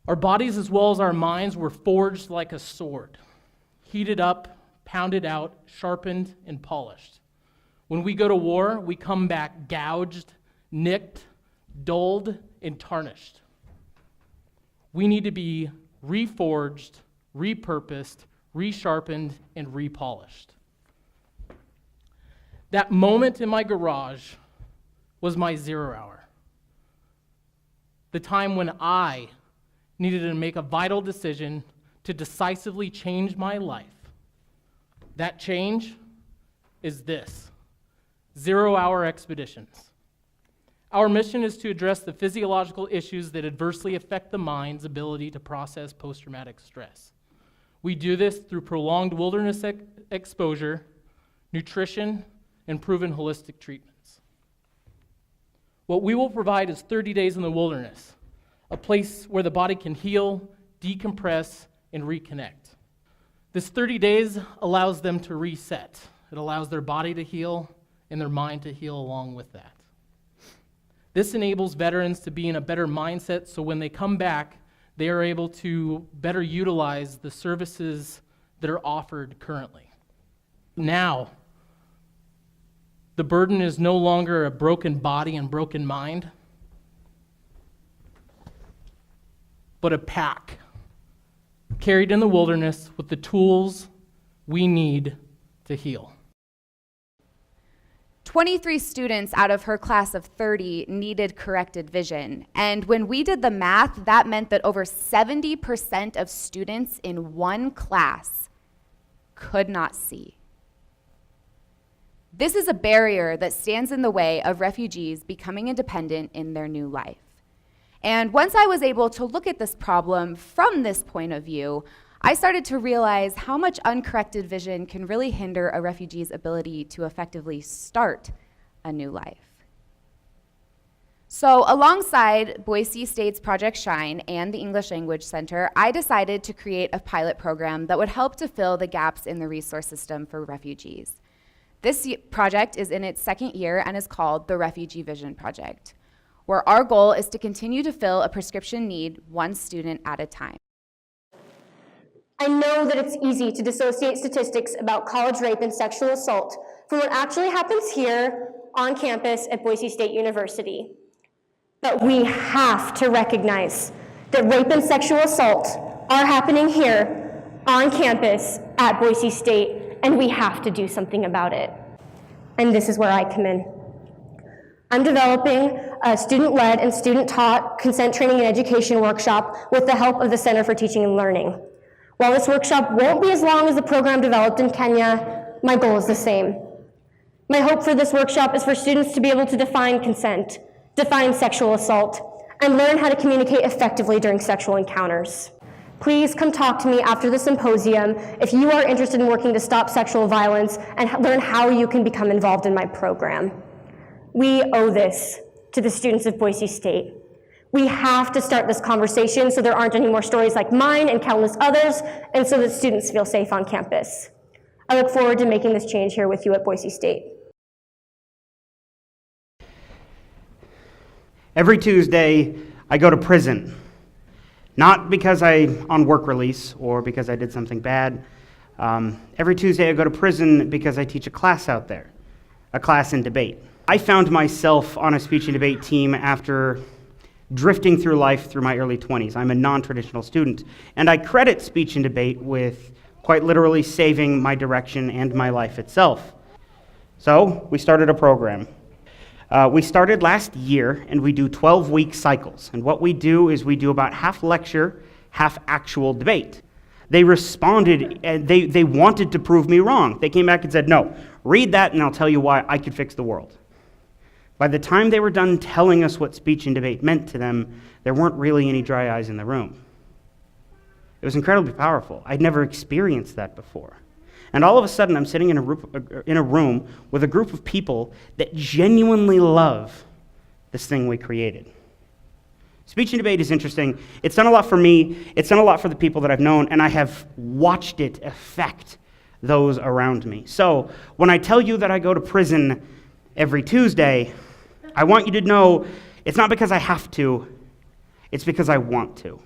Our bodies as well as our minds were forged like a sword, heated up, pounded out, sharpened, and polished. When we go to war, we come back gouged, nicked, dulled, and tarnished. We need to be reforged, repurposed, resharpened, and repolished. That moment in my garage was my 0 hour. The time when I needed to make a vital decision to decisively change my life. That change is this: 0 hour expeditions. Our mission is to address the physiological issues that adversely affect the mind's ability to process post-traumatic stress. We do this through prolonged wilderness exposure, nutrition, and proven holistic treatments. What we will provide is 30 days in the wilderness, a place where the body can heal, decompress, and reconnect. This 30 days allows them to reset. It allows their body to heal and their mind to heal along with that. This enables veterans to be in a better mindset so when they come back, they are able to better utilize the services that are offered currently. Now, the burden is no longer a broken body and broken mind, but a pack carried in the wilderness with the tools we need to heal. 23 students out of her class of 30 needed corrected vision. And when we did the math, that meant that over 70% of students in one class could not see. This is a barrier that stands in the way of refugees becoming independent in their new life. And once I was able to look at this problem from this point of view, I started to realize how much uncorrected vision can really hinder a refugee's ability to effectively start a new life. So alongside Boise State's Project Shine and the English Language Center, I decided to create a pilot program that would help to fill the gaps in the resource system for refugees. This project is in its second year and is called the Refugee Vision Project, where our goal is to continue to fill a prescription need one student at a time. I know that it's easy to dissociate statistics about college rape and sexual assault from what actually happens here on campus at Boise State University. But we have to recognize that rape and sexual assault are happening here on campus at Boise State, and we have to do something about it. And this is where I come in. I'm developing a student-led and student-taught consent training and education workshop with the help of the Center for Teaching and Learning. While this workshop won't be as long as the program developed in Kenya, my goal is the same. My hope for this workshop is for students to be able to define consent, define sexual assault, and learn how to communicate effectively during sexual encounters. Please come talk to me after the symposium if you are interested in working to stop sexual violence and learn how you can become involved in my program. We owe this to the students of Boise State. We have to start this conversation so there aren't any more stories like mine and countless others, and so that students feel safe on campus. I look forward to making this change here with you at Boise State. Every Tuesday, I go to prison. Not because I'm on work release or because I did something bad. Every Tuesday, I go to prison because I teach a class out there, a class in debate. I found myself on a speech and debate team after drifting through life through my early 20s. I'm a non-traditional student, and I credit speech and debate with quite literally saving my direction and my life itself. So we started a program. We started last year, and we do 12-week cycles. And what we do is we do about half lecture, half actual debate. They responded, and they wanted to prove me wrong. They came back and said, no, read that, and I'll tell you why I could fix the world. By the time they were done telling us what speech and debate meant to them, there weren't really any dry eyes in the room. It was incredibly powerful. I'd never experienced that before. And all of a sudden, I'm sitting in a room with a group of people that genuinely love this thing we created. Speech and debate is interesting. It's done a lot for me. It's done a lot for the people that I've known, and I have watched it affect those around me. So when I tell you that I go to prison every Tuesday, I want you to know it's not because I have to, it's because I want to.